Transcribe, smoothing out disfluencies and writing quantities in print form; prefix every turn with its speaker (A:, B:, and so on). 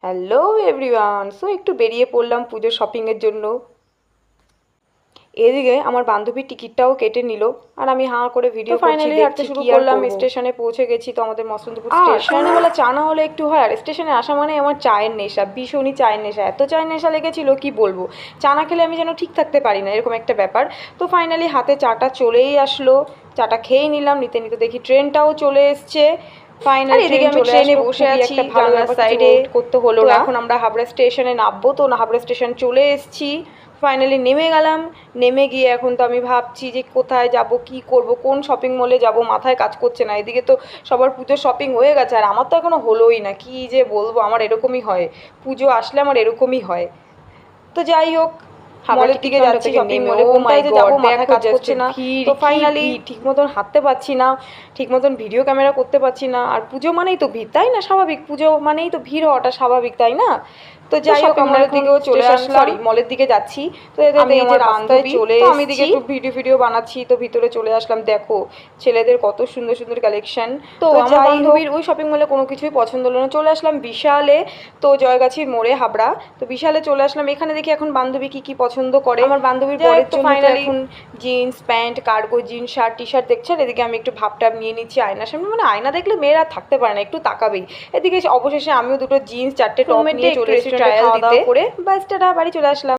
A: Hello everyone, so একটু বেরিয়ে পড়লাম পুজোর শপিংয়ের জন্য। এদিকে আমার বান্ধবীর টিকিটটাও কেটে নিল আর আমি হাঁ করে ভিডিও ফাইনালি হাঁটতে শুরু করলাম। স্টেশনে পৌঁছে গেছি। তো আমাদের মসন্তপুর স্টেশন। সন্ধ্যাবেলা চা না হলে একটু হয়, আর স্টেশনে আসা মানে আমার চায়ের নেশা, ভীষণই চায়ের নেশা, এত চায়ের নেশা লেগেছিল কি বলবো। চা না খেলে আমি যেন ঠিক থাকতে পারি না, এরকম একটা ব্যাপার। তো ফাইনালি হাতে চাটা চলেই আসলো, চাটা খেয়ে নিলাম। নিতে নিতে দেখি ট্রেনটাও চলে এসছে। ফাইনালি এদিকে আমি ট্রেনে বসে আছি, একটা ভালো সাইডে করতে হলো না। এখন আমরা হাবড়া স্টেশনে নামবো। তো হাবড়া স্টেশন চলে এসেছি। ফাইনালি নেমে গেলাম। নেমে গিয়ে এখন তো আমি ভাবছি যে কোথায় যাব, কি করব, কোন শপিং মলে যাব, মাথায় কাজ করছে না। এদিকে তো সবার পুজোর শপিং হয়ে গেছে আর আমার তো এখনো হলোই না। কি যে বলবো, আমার এরকমই হয়, পুজো আসলে আমার এরকমই হয়। তো যাই হোক, মলের দিকে যাচ্ছি, শপিং মলে কোনটায় যে যাবো মাথায় কাজ করছে না। তো ফাইনালি ঠিক মতন হাঁটতে পারছি না, ঠিক মতন ভিডিও ক্যামেরা করতে পারছি না। আর পুজো মানেই তো ভিড়, তাই না? স্বাভাবিক, পুজো মানেই তো ভিড় হওয়াটা স্বাভাবিক, তাই না? তো যাই হোক, আমরা দিকেও চলে আসলাম, সরি মলের দিকে যাচ্ছি। তো এদের এই যে রাস্তায় চলে এসেছি, আমি দিকে একটু ভিডিও বানাচ্ছি। তো ভিতরে চলে আসলাম, দেখো ছেলেদের কত সুন্দর সুন্দর কালেকশন। তো আমার বান্ধবীর ওই শপিং মলে কোনো কিছুই পছন্দ হলো না, চলে আসলাম বিশালে। তো জয়গাছির মোড়ে হাবড়া, তো বিশালে চলে আসলাম। এখানে দেখি এখন বান্ধবী কি কি পছন্দ করে। আমার বান্ধবীর বরের জন্য ফাইনালি এখন jeans pant, cargo jeans, shirt T shirt দেখছেন। এদিকে আমি একটু ভাবটাপ নিয়ে নিচ্ছি আয়নার সামনে, মানে আয়না দেখলে মেয়েরা থাকতে পারে না, একটু তাকাবেই। এদিকে অবশেষে আমিও দুটো জিন্স, চারটে টপ নিয়ে চলে এসেছি ট্রায়াল দিতে করে। বাস টাটা, বাড়ি চলে আসলাম।